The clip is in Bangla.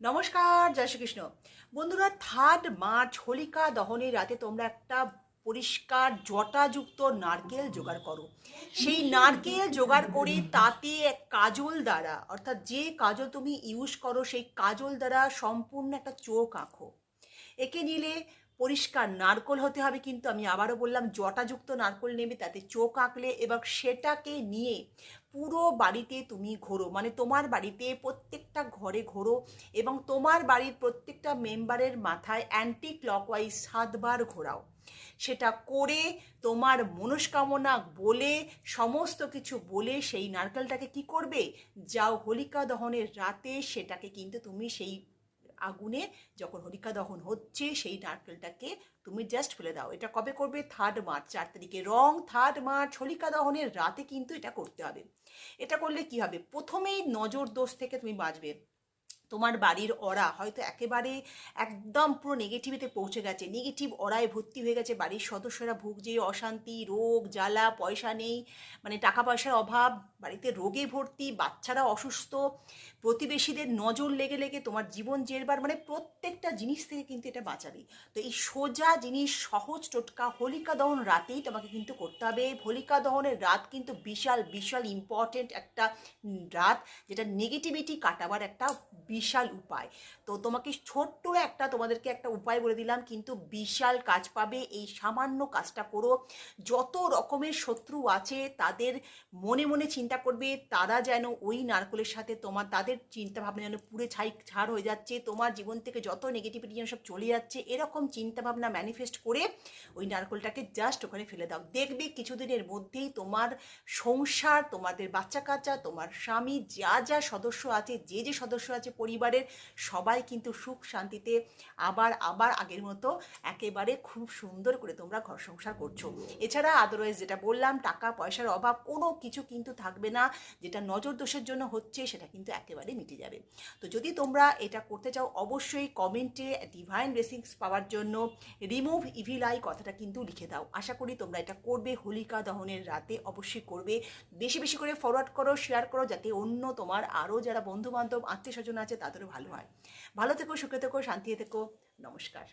নমস্কার, জয় শ্রীকৃষ্ণ। বন্ধুরা, 3 মার্চ হোলিকা দহনের রাতে তোমরা একটা পরিষ্কার জটাযুক্ত নারকেল জোগাড় করো। সেই নারকেল জোগাড় করে তাতে এক কাজল দ্বারা, অর্থাৎ যে কাজল তুমি ইউজ করো সেই কাজল দ্বারা সম্পূর্ণ একটা চোখ আঁকো। এঁকে নিলে পরিষ্কার নারকোল হতে হবে, কিন্তু আমি আবারও বললাম জটাযুক্ত নারকোল নেবে, তাতে চোখ আঁকলে এবং সেটাকে নিয়ে পুরো বাড়িতে তুমি ঘোরো, মানে তোমার বাড়িতে প্রত্যেকটা ঘরে ঘোরো এবং তোমার বাড়ির প্রত্যেকটা মেম্বারের মাথায় অ্যান্টি ক্লকওয়াইজ 7 বার ঘোরাও। সেটা করে তোমার মনস্কামনা বলে, সমস্ত কিছু বলে সেই নারকেলটাকে কি করবে, যাও হোলিকা দহনের রাতে সেটাকে কিন্তু তুমি সেই আগুনে, যখন হোলিকা দহন হচ্ছে সেই নারকেলটাকে তুমি জাস্ট ফেলে দাও। এটা কবে করবে? 3 মার্চ, 4 তারিখে। 3 মার্চ হোলিকা দহনের রাতে কিন্তু এটা করতে হবে। এটা করলে কি হবে, প্রথমেই নজর দোষ থেকে তুমি বাঁচবে। তোমার বাড়ির অরা হয়তো একেবারে একদম পুরো নেগেটিভিতে পৌঁছে গেছে, নেগেটিভ অরায় ভর্তি হয়ে গেছে, বাড়ির সদস্যরা ভুগছে অশান্তি, রোগ জ্বালা, পয়সা নেই, মানে টাকা পয়সার অভাব, বাড়িতে রোগে ভর্তি, বাচ্চারা অসুস্থ, প্রতিবেশীদের নজর লেগে লেগে তোমার জীবন জেরবার, মানে প্রত্যেকটা জিনিস থেকে কিন্তু এটা বাঁচাবে। তো এই সোজা জিনিস, সহজ টোটকা হোলিকা দহন রাতেই তোমাকে কিন্তু করতে হবে। হোলিকা দহনের রাত কিন্তু বিশাল বিশাল ইম্পর্টেন্ট একটা রাত, যেটা নেগেটিভিটি কাটাবার একটা বিশাল উপায়। তো তোমাকে ছোট্ট একটা, তোমাদেরকে একটা উপায় বলে দিলাম, কিন্তু বিশাল কাজ পাবে। এই সামান্য কাজটা করো। যত রকমের শত্রু আছে তাদের মনে মনে চিন্তা করবে তারা যেন ওই নারকলের সাথে তোমার, তাদের চিন্তা ভাবনা যেন পুরে ছাড় হয়ে যাচ্ছে, তোমার জীবন থেকে যত নেগেটিভিটি যেন সব চলে যাচ্ছে, এরকম চিন্তা ভাবনা ম্যানিফেস্ট করে ওই নারকলটাকে জাস্ট ওখানে ফেলে দাও। দেখবে কিছুদিনের মধ্যেই তোমার সংসার, তোমাদের বাচ্চা কাচ্চা, তোমার স্বামী, যা যা সদস্য আছে, যে যে সদস্য আছে পরিবারের, সবাই কিন্তু সুখ শান্তিতে আবার আবার আগের মতো একেবারে খুব সুন্দর করে তোমরা ঘর সংসার করছো। এছাড়া আদারওয়াইজ যেটা বললাম, টাকা পয়সার অভাব কোনো কিছু কিন্তু থাকবে না, যেটা নজর দোষের জন্য হচ্ছে সেটা কিন্তু একেবারে মিটে যাবে। তো যদি তোমরা এটা করতে চাও, অবশ্যই কমেন্টে ডিভাইন ব্লেসিংস পাওয়ার জন্য রিমুভ ইভিল আই কথাটা কিন্তু লিখে দাও। আশা করি তোমরা এটা করবে হোলিকা দহনের রাতে, অবশ্যই করবে। বেশি বেশি করে ফরওয়ার্ড করো, শেয়ার করো, যাতে অন্য তোমার আরও যারা বন্ধু বান্ধব আত্মীয় স্বজন আছে তাদেরও ভালো হয়। ভালো থেকো, সুখে থেকো, শান্তিতে থেকো। নমস্কার।